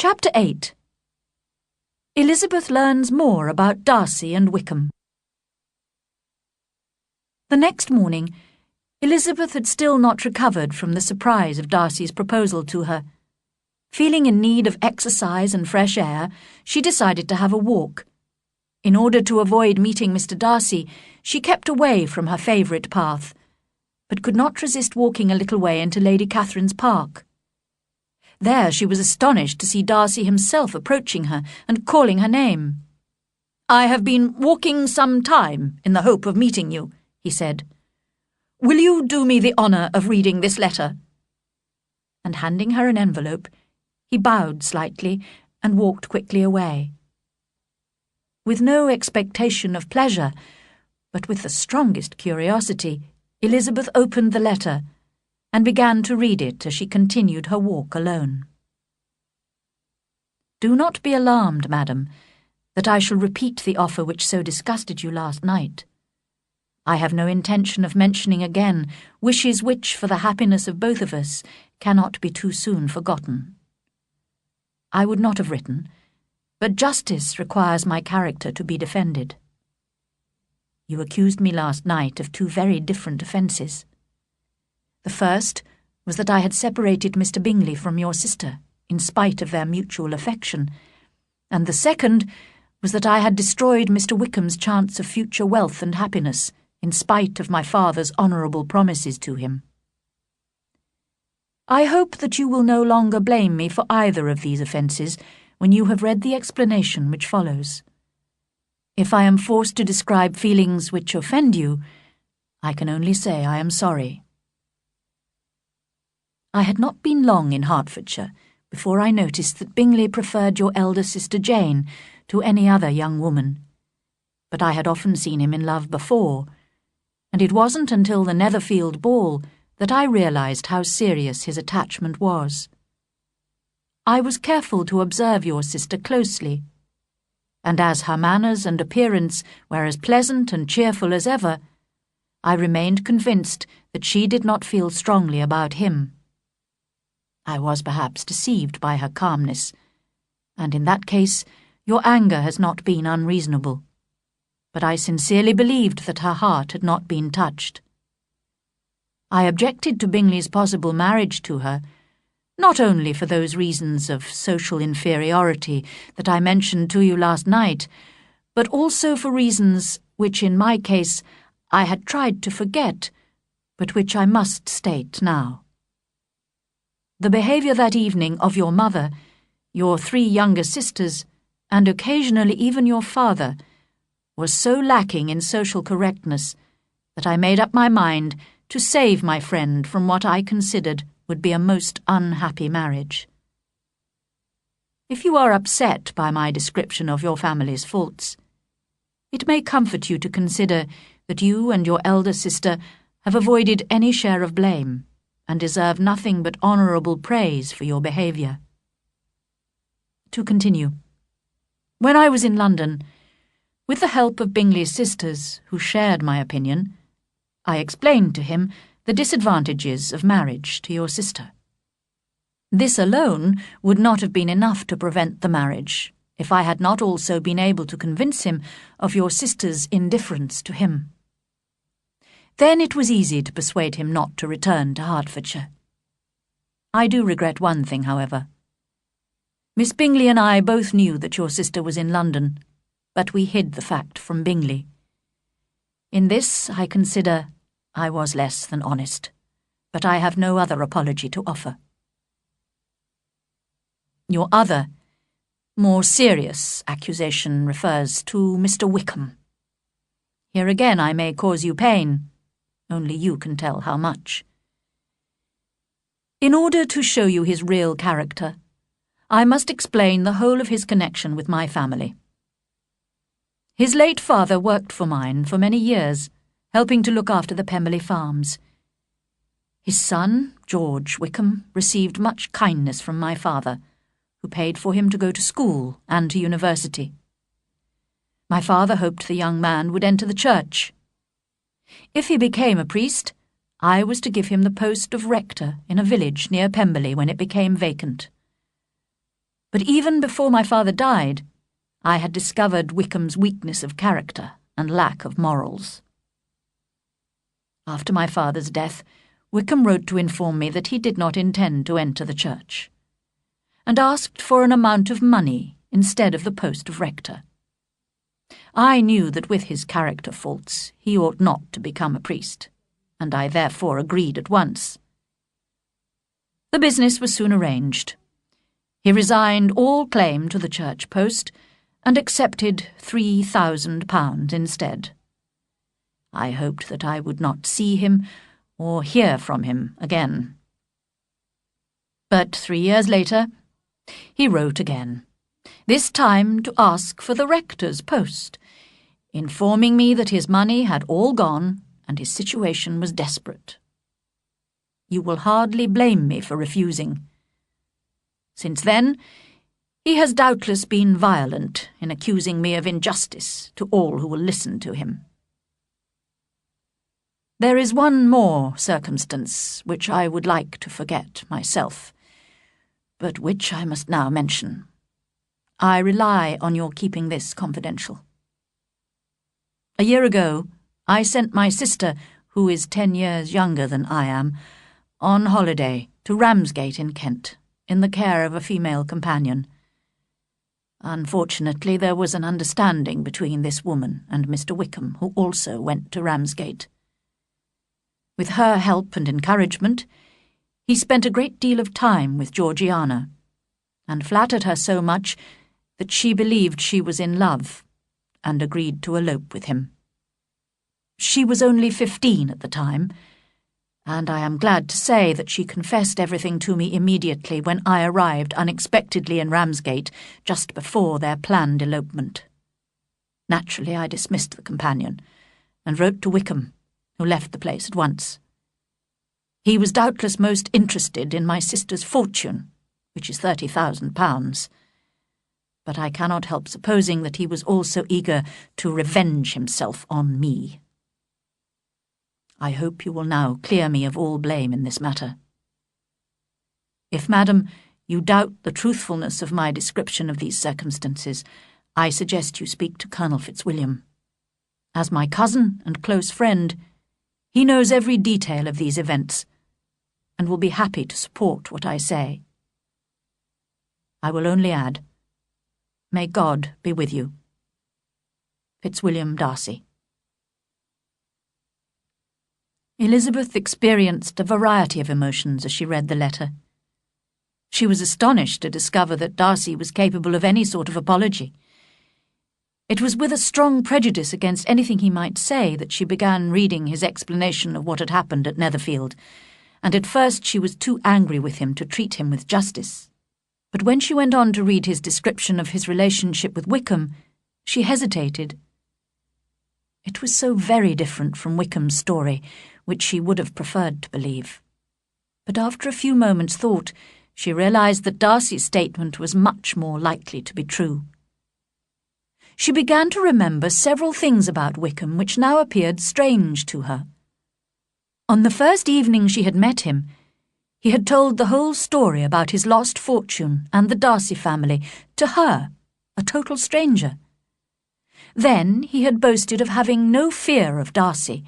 Chapter 8. Elizabeth learns more about Darcy and Wickham. The next morning, Elizabeth had still not recovered from the surprise of Darcy's proposal to her. Feeling in need of exercise and fresh air, she decided to have a walk. In order to avoid meeting Mr. Darcy, she kept away from her favourite path, but could not resist walking a little way into Lady Catherine's park. There she was astonished to see Darcy himself approaching her and calling her name. "I have been walking some time in the hope of meeting you," he said. "Will you do me the honour of reading this letter?" And handing her an envelope, he bowed slightly and walked quickly away. With no expectation of pleasure, but with the strongest curiosity, Elizabeth opened the letter and began to read it as she continued her walk alone. "Do not be alarmed, madam, that I shall repeat the offer which so disgusted you last night. I have no intention of mentioning again wishes which, for the happiness of both of us, cannot be too soon forgotten. I would not have written, but justice requires my character to be defended. You accused me last night of two very different offences. The first was that I had separated Mr. Bingley from your sister, in spite of their mutual affection, and the second was that I had destroyed Mr. Wickham's chance of future wealth and happiness, in spite of my father's honourable promises to him. I hope that you will no longer blame me for either of these offences when you have read the explanation which follows. If I am forced to describe feelings which offend you, I can only say I am sorry." I had not been long in Hertfordshire before I noticed that Bingley preferred your elder sister Jane to any other young woman. But I had often seen him in love before, and it wasn't until the Netherfield ball that I realised how serious his attachment was. I was careful to observe your sister closely, and as her manners and appearance were as pleasant and cheerful as ever, I remained convinced that she did not feel strongly about him. I was perhaps deceived by her calmness, and in that case your anger has not been unreasonable, but I sincerely believed that her heart had not been touched. I objected to Bingley's possible marriage to her, not only for those reasons of social inferiority that I mentioned to you last night, but also for reasons which in my case I had tried to forget, but which I must state now. The behaviour that evening of your mother, your three younger sisters, and occasionally even your father, was so lacking in social correctness that I made up my mind to save my friend from what I considered would be a most unhappy marriage. If you are upset by my description of your family's faults, it may comfort you to consider that you and your elder sister have avoided any share of blame, and deserve nothing but honourable praise for your behaviour. To continue, when I was in London, with the help of Bingley's sisters, who shared my opinion, I explained to him the disadvantages of marriage to your sister. This alone would not have been enough to prevent the marriage, if I had not also been able to convince him of your sister's indifference to him. Then it was easy to persuade him not to return to Hertfordshire. I do regret one thing, however. Miss Bingley and I both knew that your sister was in London, but we hid the fact from Bingley. In this, I consider, I was less than honest, but I have no other apology to offer. Your other, more serious accusation refers to Mr. Wickham. Here again I may cause you pain. Only you can tell how much. In order to show you his real character, I must explain the whole of his connection with my family. His late father worked for mine for many years, helping to look after the Pemberley farms. His son, George Wickham, received much kindness from my father, who paid for him to go to school and to university. My father hoped the young man would enter the church. If he became a priest, I was to give him the post of rector in a village near Pemberley when it became vacant. But even before my father died, I had discovered Wickham's weakness of character and lack of morals. After my father's death, Wickham wrote to inform me that he did not intend to enter the church, and asked for an amount of money instead of the post of rector. I knew that with his character faults he ought not to become a priest, and I therefore agreed at once. The business was soon arranged. He resigned all claim to the church post and accepted £3,000 instead. I hoped that I would not see him or hear from him again. But 3 years later, he wrote again, this time to ask for the rector's post, informing me that his money had all gone and his situation was desperate. You will hardly blame me for refusing. Since then, he has doubtless been violent in accusing me of injustice to all who will listen to him. There is one more circumstance which I would like to forget myself, but which I must now mention. I rely on your keeping this confidential. A year ago, I sent my sister, who is 10 years younger than I am, on holiday to Ramsgate in Kent, in the care of a female companion. Unfortunately, there was an understanding between this woman and Mr. Wickham, who also went to Ramsgate. With her help and encouragement, he spent a great deal of time with Georgiana, and flattered her so much that she believed she was in love, and agreed to elope with him. She was only 15 at the time, and I am glad to say that she confessed everything to me immediately when I arrived unexpectedly in Ramsgate just before their planned elopement. Naturally, I dismissed the companion, and wrote to Wickham, who left the place at once. He was doubtless most interested in my sister's fortune, which is £30,000, but I cannot help supposing that he was also eager to revenge himself on me. I hope you will now clear me of all blame in this matter. If, madam, you doubt the truthfulness of my description of these circumstances, I suggest you speak to Colonel Fitzwilliam. As my cousin and close friend, he knows every detail of these events, and will be happy to support what I say. I will only add, may God be with you. Fitzwilliam Darcy. Elizabeth experienced a variety of emotions as she read the letter. She was astonished to discover that Darcy was capable of any sort of apology. It was with a strong prejudice against anything he might say that she began reading his explanation of what had happened at Netherfield, and at first she was too angry with him to treat him with justice. But when she went on to read his description of his relationship with Wickham, she hesitated. It was so very different from Wickham's story, which she would have preferred to believe. But after a few moments' thought, she realized that Darcy's statement was much more likely to be true. She began to remember several things about Wickham which now appeared strange to her. On the first evening she had met him, he had told the whole story about his lost fortune and the Darcy family to her, a total stranger. Then he had boasted of having no fear of Darcy,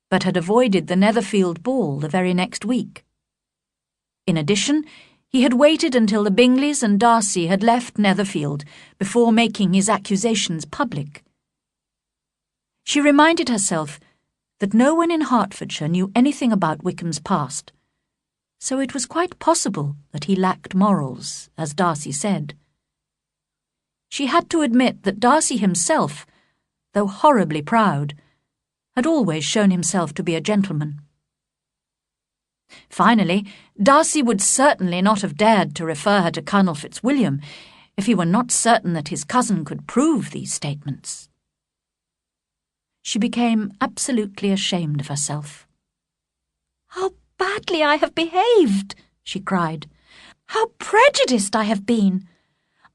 but had avoided the Netherfield ball the very next week. In addition, he had waited until the Bingleys and Darcy had left Netherfield before making his accusations public. She reminded herself that no one in Hertfordshire knew anything about Wickham's past, so it was quite possible that he lacked morals, as Darcy said. She had to admit that Darcy himself, though horribly proud, had always shown himself to be a gentleman. Finally, Darcy would certainly not have dared to refer her to Colonel Fitzwilliam if he were not certain that his cousin could prove these statements. She became absolutely ashamed of herself. "How badly I have behaved!" she cried. "How prejudiced I have been!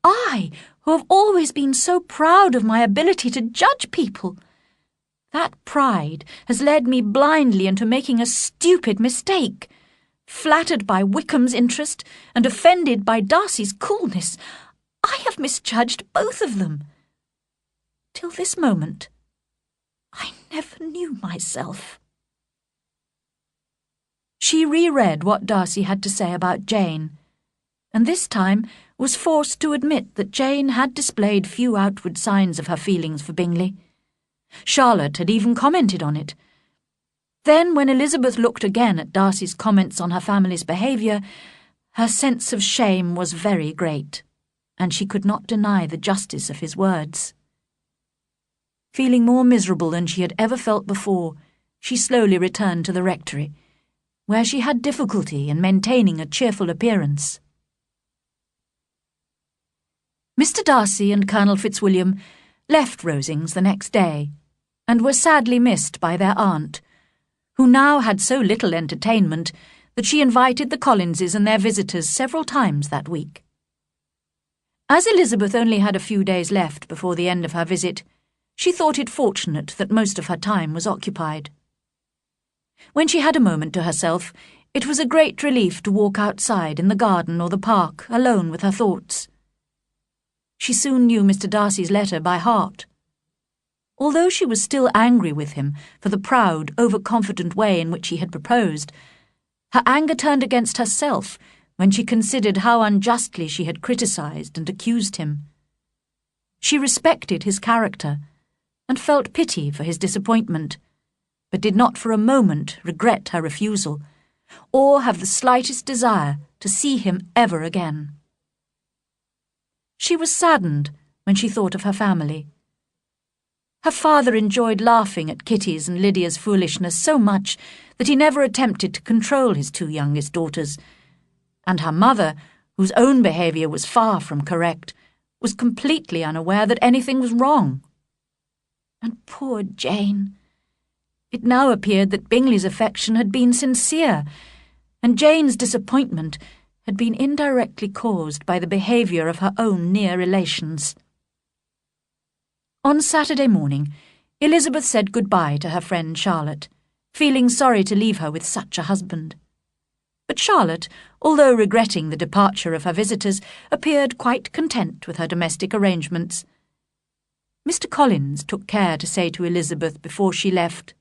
I, who have always been so proud of my ability to judge people. That pride has led me blindly into making a stupid mistake, Flattered by Wickham's interest and offended by Darcy's coolness, I have misjudged both of them. Till this moment, I never knew myself." She reread what Darcy had to say about Jane, and this time was forced to admit that Jane had displayed few outward signs of her feelings for Bingley. Charlotte had even commented on it. Then, when Elizabeth looked again at Darcy's comments on her family's behaviour, her sense of shame was very great, and she could not deny the justice of his words. Feeling more miserable than she had ever felt before, she slowly returned to the rectory, where she had difficulty in maintaining a cheerful appearance. Mr. Darcy and Colonel Fitzwilliam left Rosings the next day, and were sadly missed by their aunt, who now had so little entertainment that she invited the Collinses and their visitors several times that week. As Elizabeth only had a few days left before the end of her visit, she thought it fortunate that most of her time was occupied. When she had a moment to herself, it was a great relief to walk outside in the garden or the park, alone with her thoughts. She soon knew Mr. Darcy's letter by heart. Although she was still angry with him for the proud, overconfident way in which he had proposed, her anger turned against herself when she considered how unjustly she had criticised and accused him. She respected his character and felt pity for his disappointment, but did not for a moment regret her refusal, or have the slightest desire to see him ever again. She was saddened when she thought of her family. Her father enjoyed laughing at Kitty's and Lydia's foolishness so much that he never attempted to control his two youngest daughters, and her mother, whose own behaviour was far from correct, was completely unaware that anything was wrong. And poor Jane! It now appeared that Bingley's affection had been sincere, and Jane's disappointment had been indirectly caused by the behaviour of her own near relations. On Saturday morning, Elizabeth said good-bye to her friend Charlotte, feeling sorry to leave her with such a husband. But Charlotte, although regretting the departure of her visitors, appeared quite content with her domestic arrangements. Mr. Collins took care to say to Elizabeth before she left,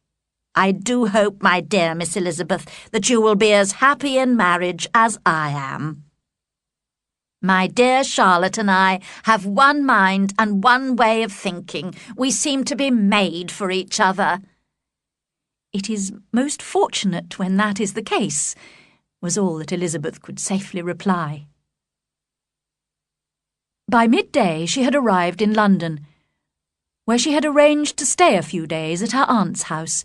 "I do hope, my dear Miss Elizabeth, that you will be as happy in marriage as I am. My dear Charlotte and I have one mind and one way of thinking. We seem to be made for each other." "It is most fortunate when that is the case," was all that Elizabeth could safely reply. By midday she had arrived in London, where she had arranged to stay a few days at her aunt's house.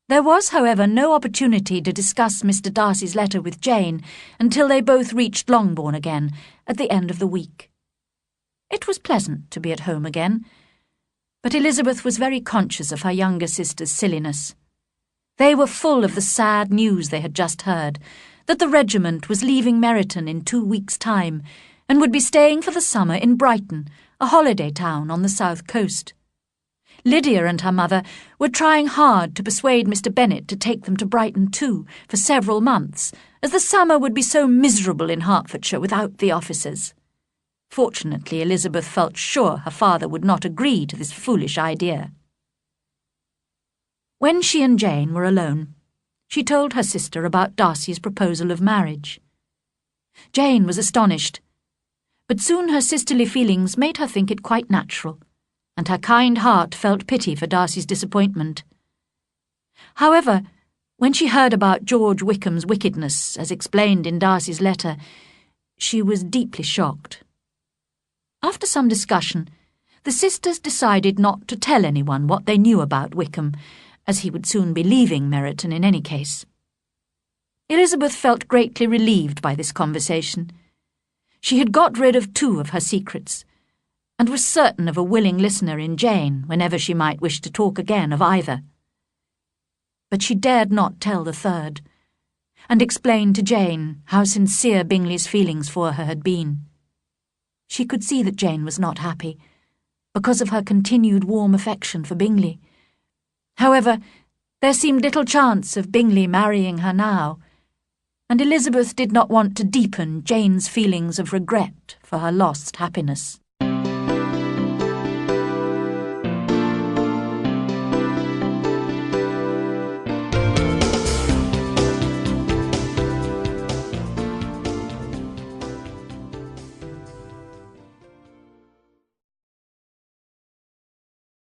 There was, however, no opportunity to discuss Mr. Darcy's letter with Jane until they both reached Longbourn again at the end of the week. It was pleasant to be at home again, but Elizabeth was very conscious of her younger sister's silliness. They were full of the sad news they had just heard, that the regiment was leaving Meryton in 2 weeks' time and would be staying for the summer in Brighton, a holiday town on the south coast. Lydia and her mother were trying hard to persuade Mr. Bennet to take them to Brighton too for several months, as the summer would be so miserable in Hertfordshire without the officers. Fortunately, Elizabeth felt sure her father would not agree to this foolish idea. When she and Jane were alone, she told her sister about Darcy's proposal of marriage. Jane was astonished, but soon her sisterly feelings made her think it quite natural, and her kind heart felt pity for Darcy's disappointment. However, when she heard about George Wickham's wickedness, as explained in Darcy's letter, she was deeply shocked. After some discussion, the sisters decided not to tell anyone what they knew about Wickham, as he would soon be leaving Meryton in any case. Elizabeth felt greatly relieved by this conversation. She had got rid of 2 of her secrets, and was certain of a willing listener in Jane whenever she might wish to talk again of either. But she dared not tell the third, and explain to Jane how sincere Bingley's feelings for her had been. She could see that Jane was not happy, because of her continued warm affection for Bingley. However, there seemed little chance of Bingley marrying her now, and Elizabeth did not want to deepen Jane's feelings of regret for her lost happiness.